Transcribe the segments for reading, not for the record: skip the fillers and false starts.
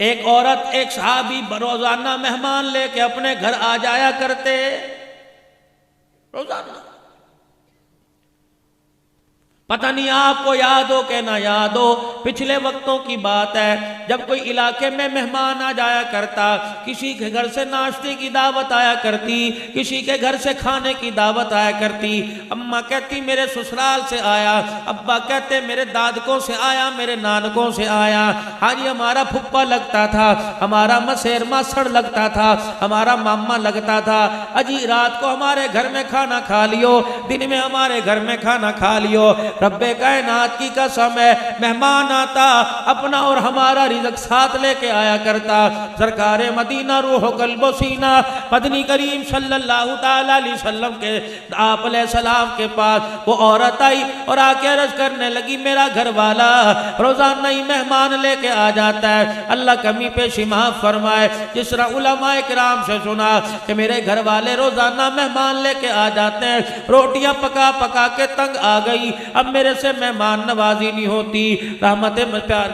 एक औरत एक सहाबी रोजाना मेहमान लेके अपने घर आ जाया करते, रोजाना। पता नहीं आपको याद हो कि ना याद हो, पिछले वक्तों की बात है, जब कोई इलाके में मेहमान आ जाया करता, किसी के घर से नाश्ते की दावत आया करती, किसी के घर से खाने की दावत आया करती। अम्मा कहती मेरे ससुराल से आया, अब्बा कहते मेरे दादकों से आया, मेरे नानकों से आया। हाँ जी, हमारा फुप्पा लगता था, हमारा मसेर मासड़ लगता था, हमारा मामा लगता था। अजी रात को हमारे घर में खाना खा लियो, दिन में हमारे घर में खाना खा लियो। रब्बे कायनात की कसम है, मेहमान आता अपना और हमारा रिज़्क़ साथ लेके आया करता। सरकार मदीना रूह कल्बो सीना मदनी करीम सल्लल्लाहु ताला अलैहि वसल्लम के आप सलाम के पास वो औरत आई और आके अर्ज करने लगी, मेरा घर वाला रोजाना ही मेहमान लेके आ जाता है, अल्लाह कमी पेशी माफ फरमाए। जिस तरह उलमाए किराम से सुना कि मेरे घर वाले रोजाना मेहमान लेके आ जाते हैं, रोटियां पका पका के तंग आ गई, अब मेरे से मेहमान नवाजी नहीं होती। रहमत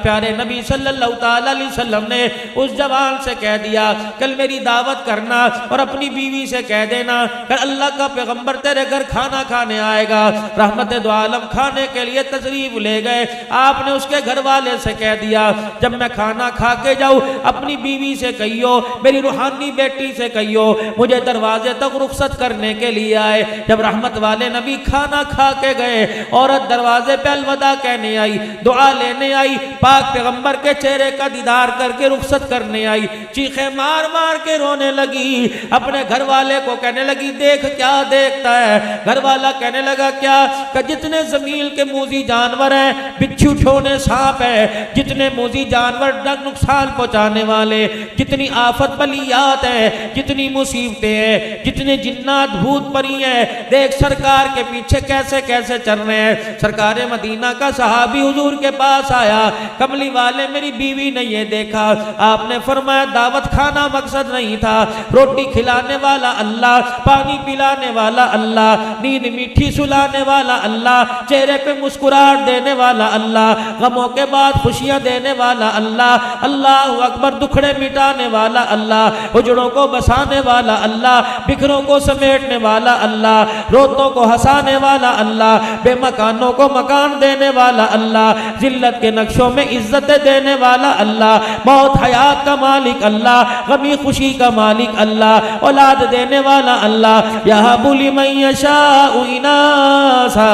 प्यारे नबी सल्लल्लाहु ताला अलैहि वसल्लम ने उस जवान से कह दिया, कल मेरी दावत करना और अपनी बीवी से कह देना कल अल्लाह का पैगंबर तेरे घर खाना खाने आएगा। रहमत दो आलम खाने के लिए तशरीफ ले गए। आपने उसके घर वाले से कह दिया, जब मैं खाना खा के जाऊं अपनी बीवी से कहियो, मेरी रूहानी बेटी से कहियो मुझे दरवाजे तक रुखसत करने के लिए आए। जब रहमत वाले नबी खाना खा के गए, औरत दरवाजे पे अलविदा कहने आई, दुआ लेने आई, पाक पैगंबर के चेहरे का दीदार करके रुखसत करने आई। चीखे मार मार के रोने लगी, अपने घर वाले को कहने लगी देख क्या देखता है। घर वाला कहने लगा क्या? कि जितने जमीन के मूजी जानवर हैं, बिच्छू ठोने सांप है, जितने मूजी जानवर नुकसान पहुंचाने वाले, जितनी आफत बलियात है, जितनी मुसीबतें हैं, जितने जिन्नात भूत परी हैं, देख सरकार के पीछे कैसे कैसे चल रहे हैं। सरकार मदीना का सहाबी हुजूर के पास आया, कमली वाले मेरी बीवी ने ये देखा, आपने फरमाया दावत खाना मकसद नहीं था, रोटी खिलाने वाला अल्लाह, पानी पिलाने वाला अल्लाह, नींद मीठी सुलाने वाला अल्लाह, चेहरे पे मुस्कुराहट देने वाला अल्लाह, गमों के बाद खुशियां देने वाला अल्लाह, अल्लाह अकबर, दुखड़े मिटाने वाला अल्लाह, उजड़ों को बसाने वाला अल्लाह, बिखरों को समेटने वाला अल्लाह, रोतों को हंसाने वाला अल्लाह, बेमकानों को मकान देने वाला अल्लाह, जिल्लत के नक्शों में इज्जत देने वाला अल्लाह, मौत हयात का मालिक अल्लाह, गमी खुशी का मालिक अल्लाह, औलाद देने वाला अल्लाह। यहबु लिमन यशाउ इनासा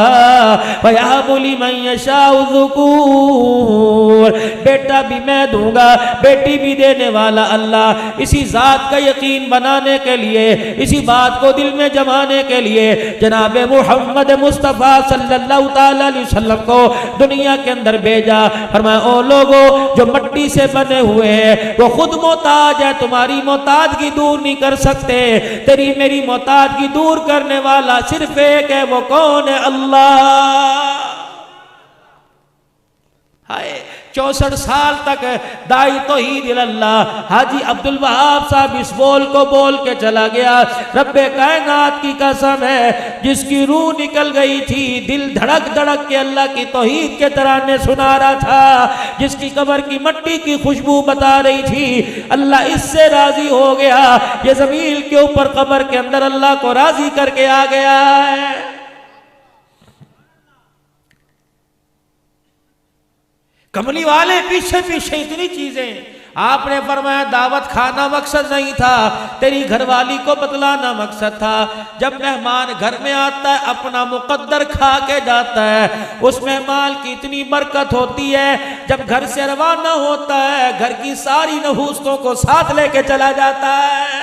व यहबु लिमन यशाउ ज़ुकूर, बेटा भी मैं दूंगा, बेटी भी देने वाला अल्लाह। इसी जात का यकीन बनाने के लिए, इसी बात को दिल में जमाने के लिए जनाब मुहम्मद मुस्तफ़ा सल्लल्लाहु ताला अलैहि वसल्लम को दुनिया के अंदर भेजा। फरमाया ओ लोगों जो मट्टी से बने हुए हैं वो खुद मोहताज है, तुम्हारी मोहताजगी दूर नहीं कर सकते, तेरी मेरी मोहताजगी दूर करने वाला सिर्फ एक है, वो कौन है? अल्लाह। हाय 64 साल तक दाई तौहीद अल्लाह हाजी अब्दुल वहाब साहब इस बोल को बोल के चला गया। रब्बे कायनात की कसम है, जिसकी रूह निकल गई थी, दिल धड़क धड़क के अल्लाह की तौहीद के तराने सुना रहा था, जिसकी कब्र की मट्टी की खुशबू बता रही थी, अल्लाह इससे राजी हो गया, ये जमीन के ऊपर कब्र के अंदर अल्लाह को राजी करके आ गया है। कमली वाले पीछे पीछे इतनी चीजें। आपने फरमाया दावत खाना मकसद नहीं था, तेरी घरवाली को बतलाना मकसद था। जब मेहमान घर में आता है अपना मुकद्दर खा के जाता है, उस मेहमान की इतनी बरकत होती है, जब घर से रवाना होता है घर की सारी नहूसतों को साथ लेके चला जाता है।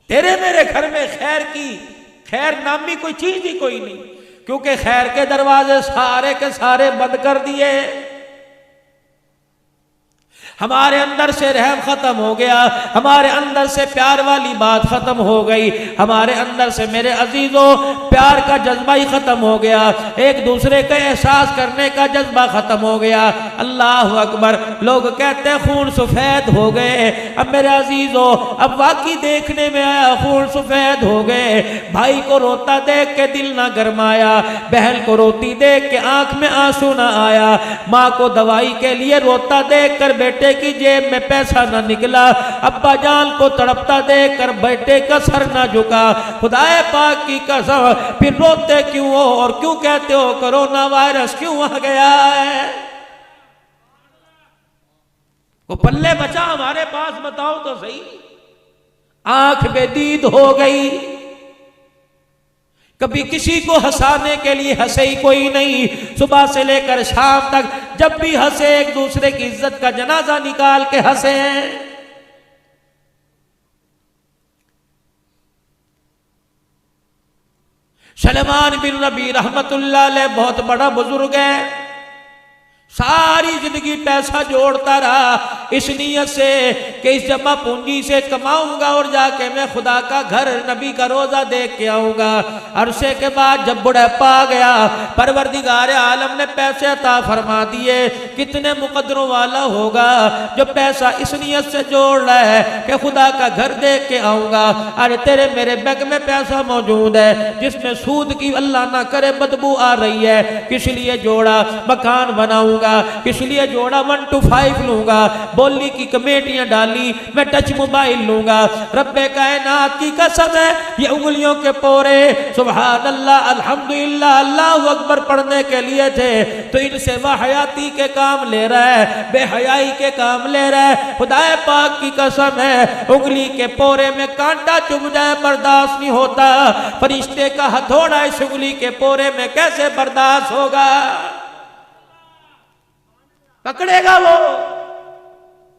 तेरे मेरे घर में खैर की खैर नामी कोई चीज ही कोई नहीं, क्योंकि खैर के दरवाजे सारे के सारे बंद कर दिए। हमारे अंदर से रहम खत्म हो गया, हमारे अंदर से प्यार वाली बात खत्म हो गई, हमारे अंदर से मेरे अजीजों प्यार का जज्बा ही खत्म हो गया, एक दूसरे का एहसास करने का जज्बा खत्म हो गया। अल्लाह अकबर। लोग कहते हैं खून सफेद हो गए। अब मेरे अजीजों अब वाकई देखने में आया खून सफेद हो गए। भाई को रोता देख के दिल ना गरमाया, बहन को रोती देख के आंख में आंसू ना आया, माँ को दवाई के लिए रोता देख कर बेटे की जेब में पैसा ना निकला, अब्बा जान को तड़पता देखकर बेटे का सर ना झुका। खुदाए पाक की कसम, फिर रोते क्यों हो और क्यों कहते हो कोरोना वायरस क्यों आ गया है? वो पल्ले बचा हमारे पास, बताओ तो सही। आंख बेदीद हो गई, कभी किसी को हंसाने के लिए हंसे ही कोई नहीं। सुबह से लेकर शाम तक जब भी हंसे एक दूसरे की इज्जत का जनाजा निकाल के हंसे हैं। सलमान बिन रबी रहमतुल्लाह अलैह बहुत बड़ा बुजुर्ग है, सारी जिंदगी पैसा जोड़ता रहा इस नियत से कि इस जमा पूंजी से कमाऊंगा और जाके मैं खुदा का घर नबी का रोजा देख के आऊंगा। अरसे के बाद जब बुढ़ापा आ गया, परवरदिगार आलम ने पैसे अता फरमा दिए। कितने मुकद्दरों वाला होगा जो पैसा इस नियत से जोड़ रहा है कि खुदा का घर देख के आऊंगा। अरे तेरे मेरे बैंक में पैसा मौजूद है जिसमें सूद की अल्लाह ना करे बदबू आ रही है, किस लिए जोड़ा? मकान बनाऊंगा, किस लिए जोड़ा? 1 to 5 लूंगा, बोली की कमेटियां डाली, मैं टच मोबाइल लूंगा। रब्बे कायनात की कसम है, ये उंगलियों के पोरे सुभान अल्लाह अल्हम्दुलिल्लाह अल्लाहु अकबर पढ़ने के लिए थे, तो इनसे वाहयाती के काम ले रहा है, बेहयाई के काम ले रहा है। खुदाए पाक की कसम है, उंगली के पोरे में कांटा चुभ जाए बर्दाश्त नहीं होता, फरिश्ते का हथौड़ा इस उंगली के पोरे में कैसे बर्दाश्त होगा? पकड़ेगा वो,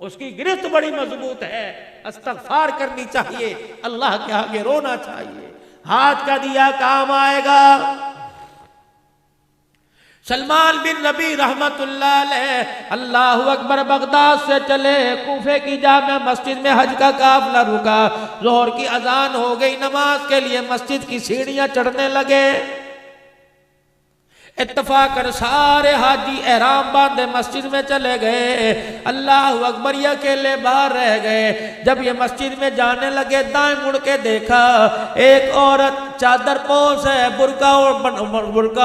उसकी गिरफ्त बड़ी मजबूत है। इस्तग़फ़ार करनी चाहिए, अल्लाह के आगे रोना चाहिए, हाथ का दिया काम आएगा। सलमान बिन नबी रहमतुल्लाह अलैह अल्लाहु अकबर बगदाद से चले, कूफे की जामे मस्जिद में हज का काफिला रुका। ज़ोहर की अजान हो गई, नमाज के लिए मस्जिद की सीढ़ियां चढ़ने लगे। इत्तफाकन सारे हाजी एहराम बांधे मस्जिद में चले गए। अल्लाह अकबर, ये अकेले बाहर रह गए। जब ये मस्जिद में जाने लगे, दाएं मुड़ के देखा एक औरत चादर पोश है, बुर्का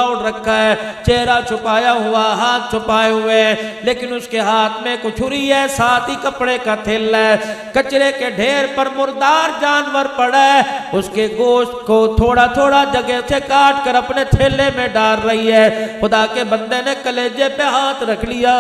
ओढ़ रखा है, चेहरा छुपाया हुआ, हाथ छुपाए हुए, लेकिन उसके हाथ में कुछ छुरी है, साथ ही कपड़े का थैला है। कचरे के ढेर पर मुर्दार जानवर पड़ा है, उसके गोश्त को थोड़ा थोड़ा जगह से काट कर अपने थैले में डाल रही है। खुदा के बंदे ने कलेजे पे हाथ रख लिया,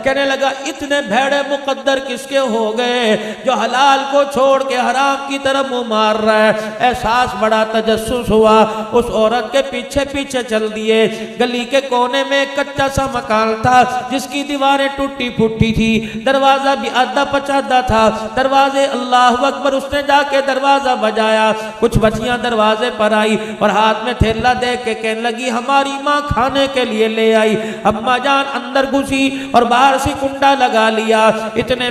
कहने लगा इतने भेड़े मुकद्दर किसके हो गए जो हलाल को छोड़ के हराम की तरफ मुंह मार रहा है। एहसास बड़ा तजस्सुस हुआ, उस औरत के पीछे पीछे चल दिए। गली के कोने में एक कच्चा सा मकान था जिसकी दीवारें टूटी फूटी थी, दरवाजा भी आधा पचादा था। दरवाजे अल्लाह अकबर, उसने जाके दरवाजा बजाया, कुछ बच्चियां दरवाजे पर आई और हाथ में थैला देख के कहने लगी हमारी माँ खाने के लिए ले आई। अम्मा जान अंदर घुसी और बाहर से कुंडा लगा लिया। इतने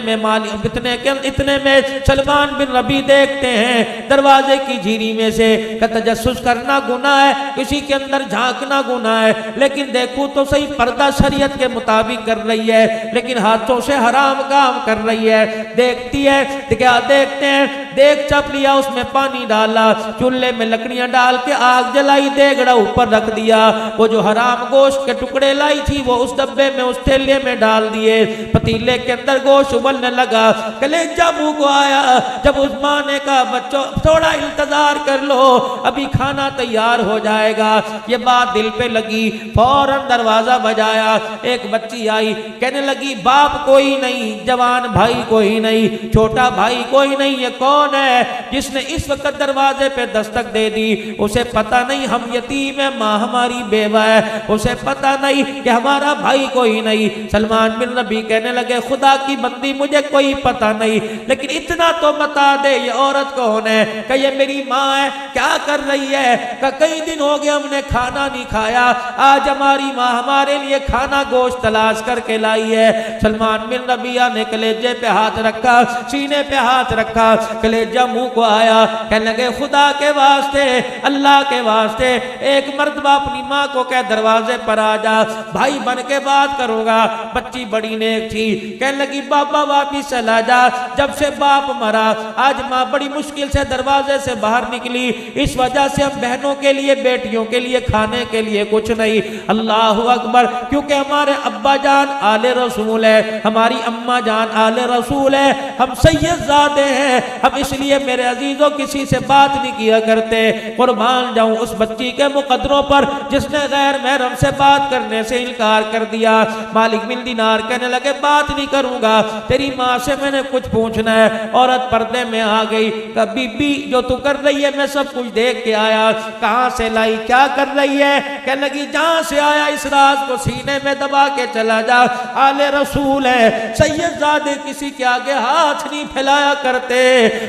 में सलमान बिन रबी देखते हैं दरवाजे की झीरी में से तजस्सुस करना गुनाह है, किसी के अंदर झांकना गुनाह है, लेकिन देखूं तो सही पर्दा शरीयत के मुताबिक कर रही है, लेकिन हाथों से हराम काम कर रही है। देखती है क्या देखते हैं, देख चप लिया, उसमें पानी डाला, चूल्हे में लकड़ियां डाल के आग जलाई, देगड़ा ऊपर रख दिया। वो जो हराम गोश्त के टुकड़े लाई थी वो उस डब्बे में, उस थैले में डाल दिए। पतीले के अंदर गोश्त उबलने लगा, कलेजा मुंह को आया। जब उस माँ ने कहा बच्चों थोड़ा इंतजार कर लो, अभी खाना तैयार हो जाएगा, ये बात दिल पे लगी। फौरन दरवाजा बजाया, एक बच्ची आई, कहने लगी बाप कोई नहीं, जवान भाई कोई नहीं, छोटा भाई कोई नहीं, ये कौन कौन है जिसने इस वक्त दरवाजे पे दस्तक दे दी? उसे पता नहीं हम यतीम है, माँ हमारी बेवा है, उसे पता नहीं कि हमारा भाई कोई नहीं। सलमान बिन रबी कहने लगे खुदा की बंदी मुझे कोई पता नहीं, लेकिन इतना तो बता दे ये औरत कौन है? कि ये मेरी माँ है। क्या कर रही है? कि कई दिन हो गए हमने खाना नहीं खाया, आज हमारी माँ हमारे लिए खाना गोश्त तलाश करके लाई है। सलमान बिन रबिया ने कलेजे पे हाथ रखा, सीने पे हाथ रखा, कलेजा मुंह को आया। कहने लगे खुदा के वास्ते, अल्लाह के वास्ते एक मर्तबा अपनी माँ को कह दरवाजे पर आ जा, भाई बन के बात करूंगा। बच्ची बड़ी नेक थी, कहने लगी बाबा वापिस चला जा, जब से बाप मरा आज माँ बड़ी मुश्किल से दरवाजे से बाहर निकली, इस वजह से हम बहनों के लिए बेटियों के लिए खाने के लिए कुछ नहीं। अल्लाह अकबर, क्योंकि हमारे अब्बा जान आले रसूल है, हमारी अम्मा जान आले रसूल है, हम सैयदजादे हैं, हम इसलिए मेरे अजीजों किसी से बात नहीं किया करते। कुर्बान जाऊं उस बच्ची के मुकद्दरों पर जिसने गैर महरम से बात करने से इनकार कर दिया। मालिक बिन दीनार कहने लगे बात नहीं करूंगा, तेरी माँ से मैंने कुछ पूछना है। औरत पर्दे में आ गई, कहा बीबी जो तू कर रही है मैं सब कुछ देख के आया। कहां से लाई, क्या कर रही है? कहने लगी जहां से आया इस राज को सीने में दबा के चला जा, आले रसूल है, सैयदजादे किसी के आगे हाथ नहीं फैलाया करते।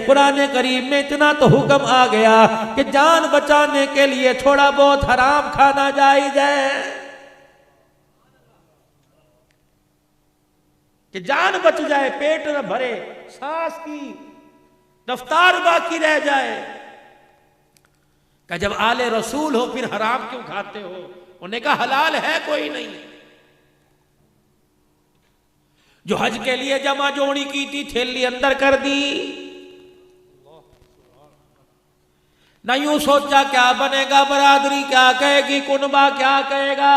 कुरान करीम में इतना तो हुक्म आ गया कि जान बचाने के लिए थोड़ा बहुत हराम खाना जायज है, कि जान बच जाए, पेट न भरे, सांस की रफ्तार बाकी रह जाए। कि जब आले रसूल हो फिर हराम क्यों खाते हो? उन्हें कहा हलाल है कोई नहीं। जो हज के लिए जमा जोड़ी की थी थैली अंदर कर दी, न यूं सोचा क्या बनेगा, बरादरी क्या कहेगी, कुनबा क्या कहेगा,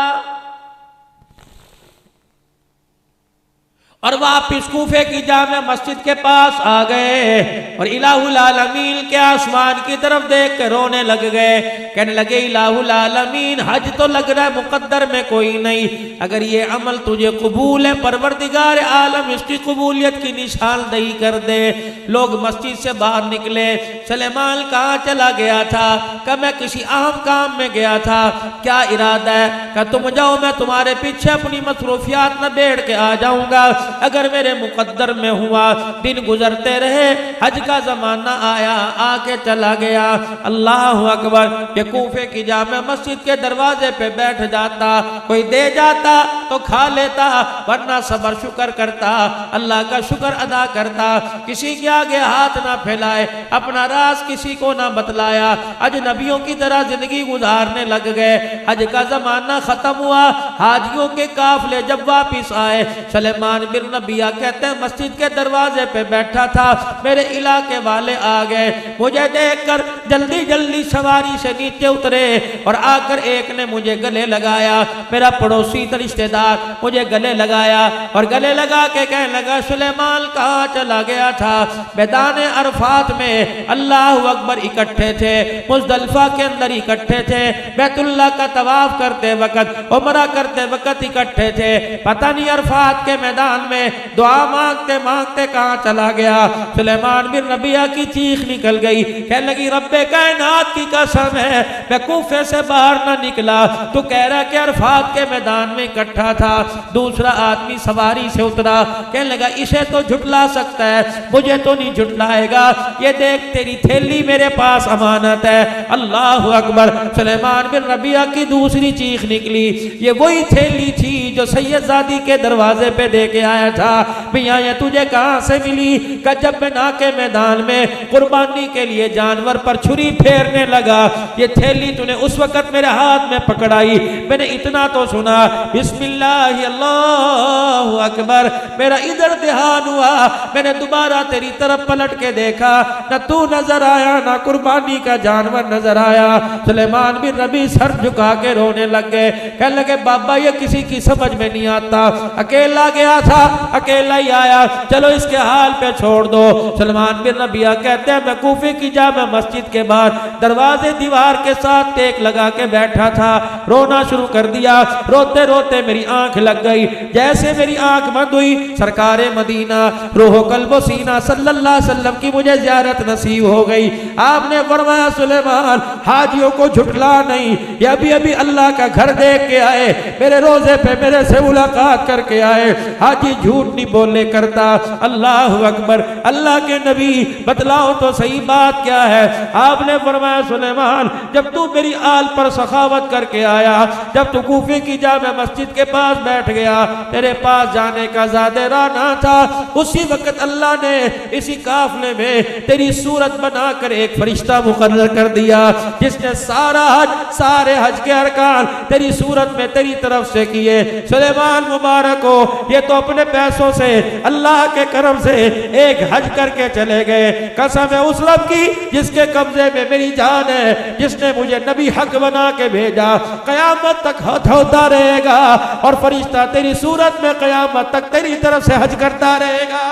और वापिस कूफे की जामे मस्जिद के पास आ गए और इलाहुल आलमीन के आसमान की तरफ देख कर रोने लग गए। कहने लगे इलाहुल आलमीन हज तो लग रहा है मुकद्दर में कोई नहीं, अगर ये अमल तुझे कबूल है परवरदिगार आलम इसकी कबूलियत की निशानदही कर दे। लोग मस्जिद से बाहर निकले। सुलेमान कहाँ चला गया था? कि मैं किसी अहम काम में गया था। क्या इरादा है? कि तुम जाओ, मैं तुम्हारे पीछे अपनी मसरूफियात न बैठ के आ जाऊंगा। अगर मेरे मुकद्दर में हुआ, दिन गुजरते रहे, हज का जमाना आया, आके चला गया। अल्लाह अकबर, ये कूफे की जामे मस्जिद के दरवाजे पे बैठ जाता, कोई दे जाता तो खा लेता, वरना सबर शुक्र करता, अल्लाह का शुक्र अदा करता, किसी के आगे हाथ ना फैलाए, अपना राज किसी को ना बतलाया, अजनबियों की तरह जिंदगी गुजारने लग गए। हज का जमाना खत्म हुआ, हाजियों के काफले जब वापिस आए, सुलेमान बिन रबिया कहते हैं मस्जिद के दरवाजे पे बैठा था, मेरे इलाके वाले आ गए, मुझे देखकर जल्दी जल्दी सवारी से नीचे उतरे और आकर एक ने मुझे गले लगाया, मेरा पड़ोसी रिश्तेदार मुझे गले लगाया और गले लगा के कहने लगा सुलेमान कहाँ चला गया था? मैदान अरफात में अल्लाह अकबर इकट्ठे थे, मुज़दलिफा के अंदर इकट्ठे थे, बैतुल्लाह का तवाफ करते वक्त, उमरा करते वक्त इकट्ठे थे, पता नहीं अरफात के मैदान में दुआ मांगते मांगते कहाँ चला गया। सुलेमान बिन रबिया की चीख निकल गई, कहने लगी रब्बे कायनात की कसम है मैं कूफे से बाहर ना निकला, तू कह रहा कि अरफात के मैदान में इकट्ठा था। दूसरा आदमी सवारी से उतरा, कहने लगा इसे तो झुटला सकता है, मुझे तो नहीं झुटलाएगा, ये देख तेरी थैली मेरे पास अमानत है। अल्लाह अकबर, सुलेमान बिन रबिया की दूसरी चीख निकली, ये वही थैली थी जो सैयदजादी के दरवाजे पे दे के आया था। मियां ये तुझे कहां से मिली? कि जब मैं नाके मैदान में कुर्बानी के लिए जानवर पर छुरी फेरने लगा, ये थैली तूने उस वक्त मेरे हाथ में पकड़ाई, मैंने इतना तो सुना बिस्मिल्लाह अल्लाहु अकबर, मेरा इधर ध्यान हुआ, मैंने दोबारा तेरी तरफ पलट के देखा, न तू नजर आया न कुर्बानी का जानवर नजर आया। सुलेमान बिन रबी सर झुका के रोने लग गए, कहने लगे बाबा ये किसी की समझ में नहीं आता, अकेला गया था अकेला ही आया, चलो इसके हाल पे छोड़ दो। सुलेमान बिन रबिया कहते हैं मैं कूफे की जामे मस्जिद के बाहर दरवाजे दीवार के साथ टेक लगा के बैठा था, रोना शुरू कर दिया, रोते रोते मेरी आंख लग गई, जैसे मेरी आंख आंख बंद हुई, सरकारे मदीना रूह कल्बो सीना सल्लल्लाहु अलैहि वसल्लम की मुझे ज़ियारत नसीब हो गई। आपने फरमाया सुलेमान हाजियों को झुठला नहीं, ये अभी अभी अल्लाह का घर देख के आए, मेरे रोजे पे मेरे से मुलाकात करके आए, हाजी झूठ नहीं बोले करता। अल्लाह अकबर। अल्लाह के नबी बतलाओ तो सही बात क्या है? आपने फरमाया सुलेमान जब तू मेरी आल पर सखावत करके आया, जब तू कूफे की जामे मस्जिद के पास बैठ गया, तेरे पास जाने का ज़्यादा राना था, उसी वक्त अल्लाह ने इसी काफले में तेरी सूरत बनाकर एक फरिश्ता मुकर्रर कर दिया, जिसने सारे हज के अरकान तेरी सूरत में तेरी तरफ से किए। सुलेमान मुबारक हो, ये तो अपने पैसों से अल्लाह के करम से एक हज करके चले गए। कसम है उस रब की जिसके कब्जे में मेरी जान है, जिसने मुझे नबी हक बना के भेजा, कयामत तक हथ होता रहेगा और फरिश्ता तेरी सूरत में कयामत तक तेरी तरफ से हज करता रहेगा।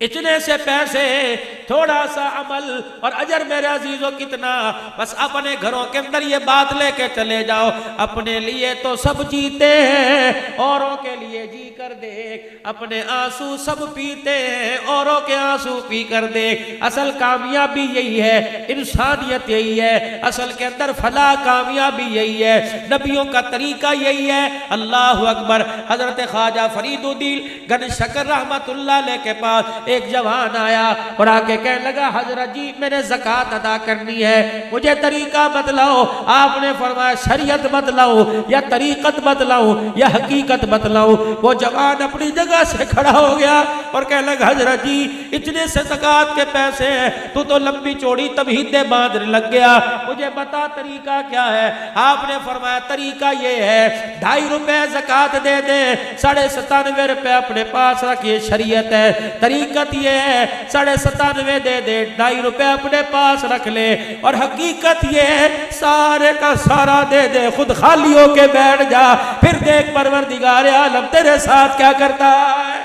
इतने से पैसे, थोड़ा सा अमल और अजर मेरे अजीजों कितना। बस अपने घरों के अंदर ये बात लेके चले जाओ, अपने लिए तो सब जीते हैं, औरों के लिए जी कर देख, अपने आंसू सब पीते हैं, औरों के आंसू पी कर देख। असल कामयाबी यही है, इंसानियत यही है, असल के अंदर फला कामयाबी यही है, नबियों का तरीका यही है। अल्लाह अकबर। हजरत ख्वाजा फरीदुद्दीन गन शकर रहमतुल्लाह अलैह के पास एक जवान आया और आके कहने लगा हजरत जी मैंने ज़कात अदा करनी है, मुझे तरीका बतलाओ। आपने फरमाया शरीयत बतलाओ या तरीकत बतलाओ या हकीकत बतलाओ। वो जवान अपनी जगह से खड़ा हो गया और कहने लगा हजरत जी इतने से ज़कात के पैसे हैं, तू तो लंबी चौड़ी तबहीदें बांधने लग गया, मुझे बता तरीका क्या है। आपने फरमाया तरीका ये है 2.5 रुपए ज़कात दे दे, 97.5 रुपए अपने पास रखिए, शरीयत है। तरीकत ये है 97.5 दे दे, 2.5 रुपए अपने पास रख ले। और हकीकत ये है सारे का सारा दे दे, खुद खाली होके बैठ जा, फिर देख परवरदिगार आलम तेरे साथ क्या करता है।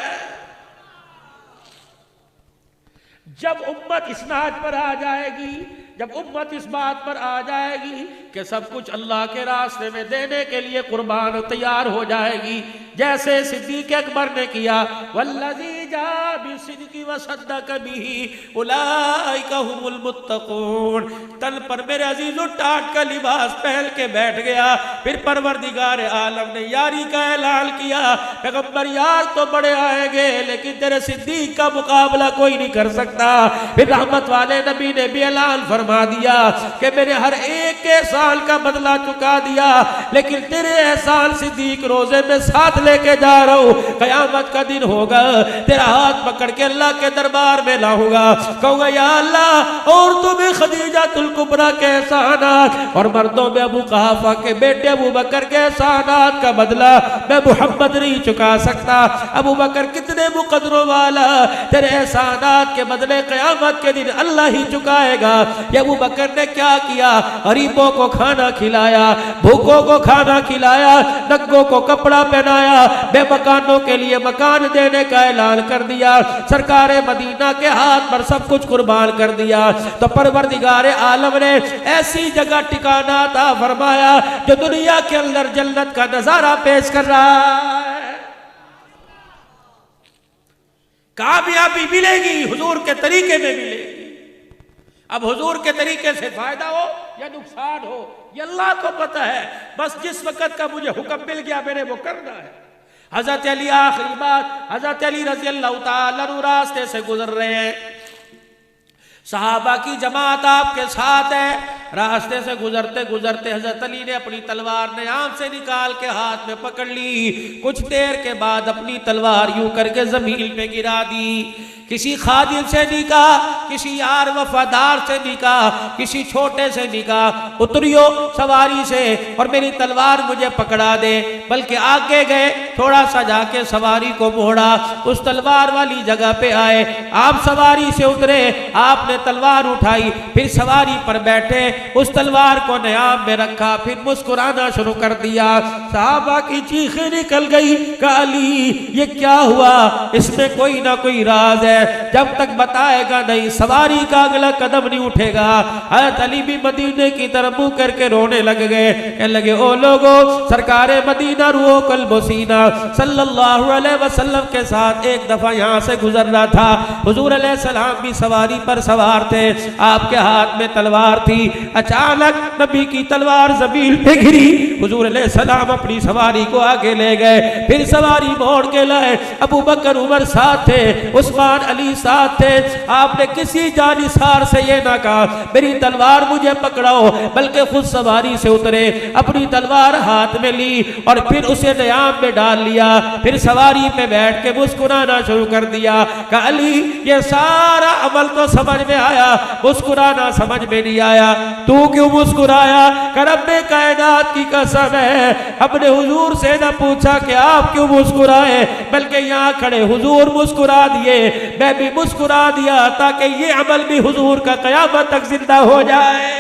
जब उम्मत इस नाज पर आ जाएगी, जब उम्मत इस बात पर आ जाएगी कि सब कुछ अल्लाह के रास्ते में देने के लिए कुर्बान तैयार हो जाएगी, जैसे सिद्दीक़ अकबर ने किया, वल्लज़ी जा बिसिद्क़ि वसद्दक़ बिही उलाइका हुमुल मुत्तक़ून। तन पर मेरे अजीज़ों टाट का लिबास पहन के बैठ गया। फिर परवरदिगार आलम ने यारी का ऐलान किया, पैगंबर यार तो बड़े आएंगे लेकिन तेरे सिद्दीक़ का मुकाबला कोई नहीं कर सकता। फिर रहमत वाले नबी ने भी ऐलान फरमा दिया कि मैंने हर एक एहसान का बदला चुका दिया, लेकिन तेरे एहसान सिद्दीक़ रोजे में साथ लेके जा रहा हूँ। कयामत का दिन होगा, तेरा हाथ पकड़ के अल्लाह के दरबार में लाऊंगा, कहूँगा या अल्लाह औरतों में खदीजातुल कुबरा के एहसानात और मर्दों में अबू कहाफा के बेटे अबू बकर के एहसानात का बदला मैं मोहम्मद नहीं चुका सकता। अबू बकर कितने मुकद्दरों वाला, तेरे एहसानात के बदले क़यामत के दिन अल्लाह ही चुकाएगा। अबू बकर ने क्या किया? गरीबों को खाना खिलाया, भूखों को खाना खिलाया, नंगों को कपड़ा पहनाया, बेमकानों के लिए मकान देने का ऐलान कर दिया, सरकारे मदीना के हाथ पर सब कुछ कुर्बान कर दिया। तो परवरदिगारे आलम ने ऐसी जगह ठिकाना अता फरमाया जो दुनिया के अंदर जन्नत का नजारा पेश कर रहा है। कामयाबी मिलेगी हुजूर के तरीके में मिलेगी। अब हुजूर के तरीके से फायदा हो या नुकसान हो ये अल्लाह को पता है, बस जिस वक्त का मुझे हुक्म मिल गया मैंने वो करना है। हजरत अली आखिरी बात, हजरत अली रज़ी अल्लाह तआला अन्हु रास्ते से गुजर रहे हैं, सहाबा की जमात आपके साथ है। रास्ते से गुजरते गुजरते हजरत अली ने अपनी तलवार नियाम से निकाल के हाथ में पकड़ ली। कुछ देर के बाद अपनी तलवार यूं करके जमीन पे गिरा दी। किसी खादिम से निकाह, किसी यार वफादार से निकाह, किसी छोटे से निकाह, उतरियो सवारी से और मेरी तलवार मुझे पकड़ा दे। बल्कि आगे गए, थोड़ा सा जाके सवारी को मोड़ा, उस तलवार वाली जगह पे आए। आप सवारी से उतरे, आपने तलवार उठाई, फिर सवारी पर बैठे, उस तलवार को नियाम में रखा, फिर मुस्कुराना शुरू कर दिया। साहबा की चीखें निकल गई, अली ये क्या हुआ? इसमें कोई ना कोई राज है। है, जब तक बताएगा नहीं सवारी का अगला कदम नहीं उठेगा। हज़रत अली भी मदीने की तरफ मुंह करके रोने लग गए, कहने लगे ओ लोगो, सरकारे मदीना रूहो कल्बो सीना सल्लल्लाहु अलैहि वसल्लम के साथ एक दफा यहाँ से गुजर रहा था। हुजूर अलैहिस्सलाम भी सवारी पर सवार थे, आपके हाथ में तलवार थी। अचानक नबी की तलवार जमीन पे गिरी, हुजूर अलैहिस्सलाम अपनी सवारी को आगे ले गए, फिर सवारी मोड़ के लाए। अबू बकर उमर साथ थे, उस्मान अली साथ थे। आपने किसी जानिसार से ये ना कहा मेरी तलवार मुझे पकड़ाओ, बल्कि खुद सवारी से उतरे, अपनी तलवार हाथ में ली और फिर उसे न्याम में डाल लिया, फिर सवारी पे बैठ के मुस्कुराना शुरू कर दिया। कहा अली ये सारा अमल तो समझ में आया, मुस्कुराना समझ में नहीं आया, तू क्यों मुस्कुराया? रब्बे कायनात की कसम है, हमने हुजूर से न पूछा कि आप क्यों मुस्कुराए, बल्कि यहाँ खड़े हुजूर मुस्कुरा दिए, मैं भी मुस्कुरा दिया ताकि ये अमल भी हुजूर का क़यामत तक जिंदा हो जाए।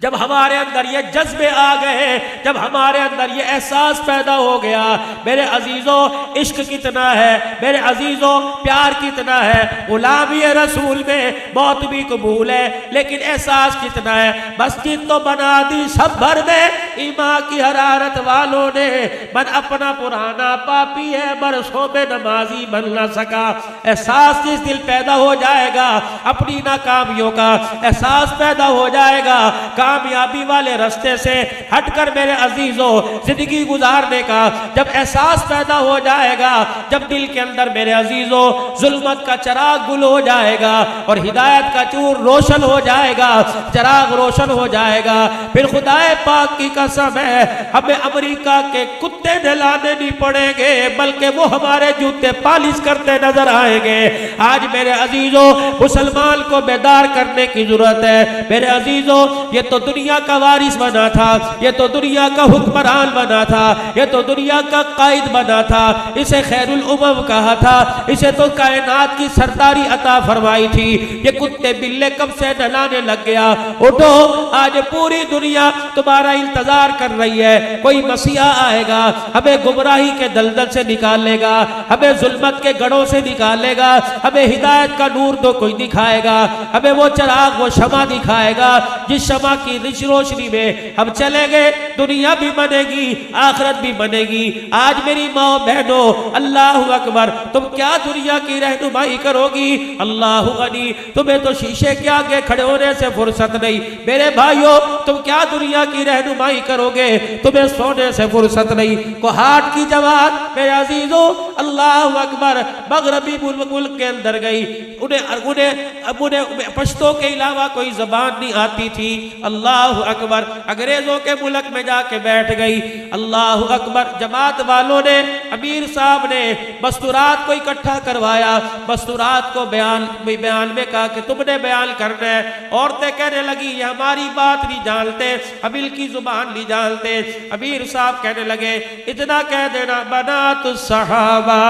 जब हमारे अंदर ये जज्बे आ गए, जब हमारे अंदर ये एहसास पैदा हो गया, मेरे अजीजों इश्क कितना है, मेरे अजीजों प्यार कितना है, गुलामी रसूल में मौत भी कबूल है, लेकिन एहसास कितना है। मस्जिद तो बना दी सब भर में, ईमान की हरारत वालों ने, मन अपना पुराना पापी है, बरसों में नमाजी बन ना सका। एहसास जिस दिल पैदा हो जाएगा, अपनी नाकामियों का एहसास पैदा हो जाएगा, कामयाबी वाले रास्ते से हटकर मेरे अजीजों जिंदगी गुजारने का जब एहसास पैदा हो जाएगा, जब दिल के अंदर मेरे अजीजों जुल्मत का चराग गुल हो जाएगा और हिदायत का चूर रोशन हो जाएगा, चराग रोशन हो जाएगा, फिर खुदाए पाक की कसम है हमें अमेरिका के कुत्ते नहलाने नहीं पड़ेंगे, बल्कि वो हमारे जूते पालिश करते नजर आएंगे। आज मेरे अजीजों मुसलमान को बेदार करने की जरूरत है। मेरे अजीजों ये तो दुनिया का वारिस बना था, ये तो दुनिया का हुक्मरान बना था, ये तो दुनिया का कायद बना था, इसे खैरुल उमम कहा था, इसे तो कायनात की सरदारी अता फरमाई थी। ये कुत्ते बिल्ले कब से नहलाने लग गया। उठो, आज पूरी दुनिया तुम्हारा इंतजार कर रही है। कोई मसीहा आएगा, हमें गुमराही के दलदल से निकालेगा, हमें जुल्मत के गढ़ों से निकालेगा, हमें हिदायत का नूर तो कोई दिखाएगा, हमें वो चराग वो शमा दिखाएगा जिस शमा की रोशनी में हम चलेंगे, दुनिया भी बनेगी, आखिरत भी बनेगी। आज मेरी माँ बहनों, अल्लाह अकबर, तुम क्या दुनिया की रहनुमाई करोगी? अल्लाह गनी, तुम्हें तो शीशे के आगे खड़े होने से फुर्सत नहीं। मेरे भाइयों, तुम क्या दुनिया की रहनुमाई करोगे? तुम्हें सोने से फुर्सत नहीं। को हाट की जमात मेरे अजीजों, अल्लाह अकबर, मगरबी मुल्क के अंदर गई, उन्हें पश्तो के अलावा कोई जबान नहीं आती थी। अल्लाह अकबर, अंग्रेजों के मुल्क में जाके बैठ गई। अल्लाह अकबर, जमात वालों ने, अमीर साहब ने मस्तूरात को इकट्ठा करवाया, मस्तूरात को बयान में कहा कि तुमने बयान करना है। औरतें कहने लगी ये हमारी बात नहीं जानते, अमीर की जुबान नहीं जानते। अमीर साहब कहने लगे इतना कह देना, बनातु सहाबा,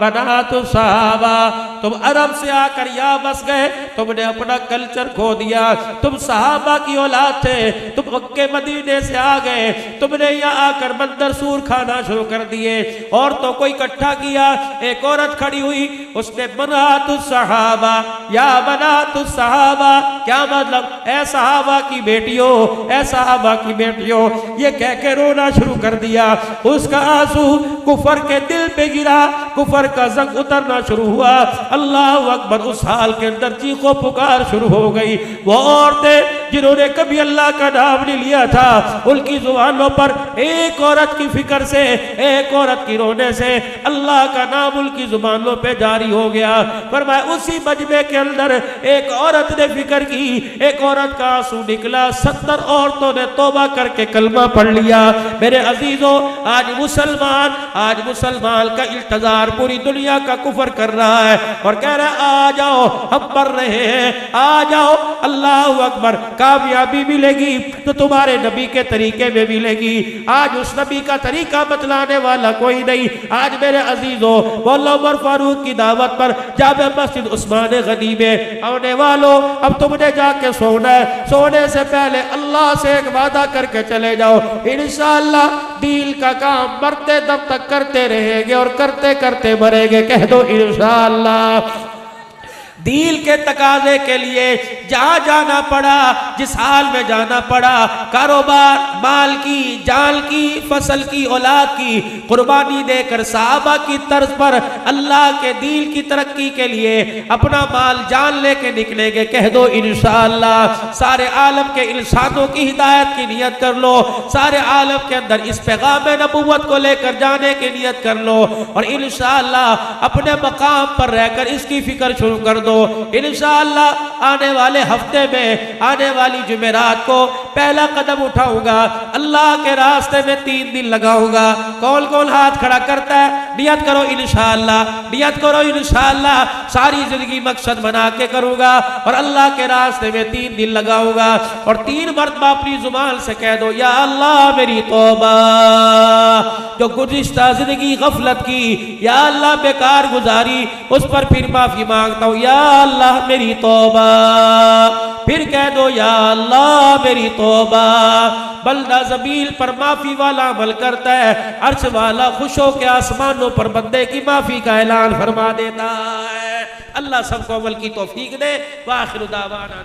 बनातु सहाबा, तुम अरब से आकर यहाँ बस गए, तुमने अपना कल्चर खो दिया, तुम सहाबा की औलाद थे, तुम मक्के मदीने से आ गए, तुमने यहाँ आकर मंदर सूर खाना शुरू कर दिए। औरतों को इकट्ठा किया, एक औरत खड़ी हुई, उसने बनातु सहाबा, या बनातु सहाबा, क्या मतलब? ऐ सहाबा की बेटियों, ऐ सहाबा की बेटियों, ये कह के रोना शुरू कर दिया। उसका आंसू कुफर के दिल पे गिरा, कुफर का जंग उतरना शुरू हुआ। अल्लाह अकबर, उस हाल के अंदर चीखों पुकार शुरू हो गई। वो औरतें जिन्होंने कभी अल्लाह का नाम नहीं लिया था, उनकी जुबानों पर एक औरत की फिक्र से, एक औरत की रोने से अल्लाह का नाम उनकी जुबानों पे जारी हो गया। फरमाया उसी मजमे के अंदर एक औरत ने फिक्र की, एक औरत का आंसू निकला, 70 औरतों ने तौबा करके कलमा पढ़ लिया। मेरे अजीजों, आज मुसलमान का इल्तजार पूरी दुनिया का कुफर कर रहा है और कह रहा है आ जाओ, हम मर रहे हैं, आ जाओ। अल्लाह अकबर, कामयाबी मिलेगी तो तुम्हारे नबी के तरीके में मिलेगी। आज उस नबी का तरीका बतलाने वाला कोई नहीं। आज मेरे अजीजों, मौला उमर फारूक की दावत पर जामे मस्जिद उस्मान गनी में आने वालों, अब तुमने जाके सोना है। सोने से पहले अल्लाह से एक वादा करके चले जाओ, इंशाअल्लाह दीन का काम मरते दम तक करते रहेंगे और करते करते मरेंगे। कह दो इंशाअल्लाह। दीन के तकाजे के लिए जहाँ जाना पड़ा, जिस हाल में जाना पड़ा, कारोबार, माल की, जान की, फसल की, औलाद की कुर्बानी देकर सहाबा की तर्ज पर अल्लाह के दीन की तरक्की के लिए अपना माल जान लेके निकलेंगे। कह दो इंशाअल्लाह। सारे आलम के इंसानों की हिदायत की नियत कर लो, सारे आलम के अंदर इस पैगाम नबूवत को लेकर जाने की नियत कर लो और इंशाअल्लाह अपने मकाम पर रहकर इसकी फिक्र शुरू कर दो। इंशाअल्लाह आने वाले हफ्ते में, आने वाली जुमेरात को पहला कदम उठाऊंगा, अल्लाह के रास्ते में 3 दिन लगाऊंगा। कौन कौन हाथ खड़ा करता है? नियत करो इंशाअल्लाह, नियत करो इंशाअल्लाह। सारी जिंदगी मकसद बना के करूंगा और अल्लाह के रास्ते में 3 दिन लगाऊंगा और 3 मरतबा अपनी जुबान से कह दो, या अल्लाह मेरी तौबा, जो गुज़िश्ता जिंदगी गफलत की, या अल्लाह बेकार गुजारी, उस पर फिर माफी मांगता हूँ। या अल्लाह मेरी तौबा। फिर कह दो, या अल्लाह मेरी तौबा। बंदा ज़मीन पर माफी वाला अमल करता है, अर्श वाला खुश हो के आसमानों पर बंदे की माफी का ऐलान फरमा देता है। अल्लाह सबको अमल की तौफीक दे। व आखिर दावाना।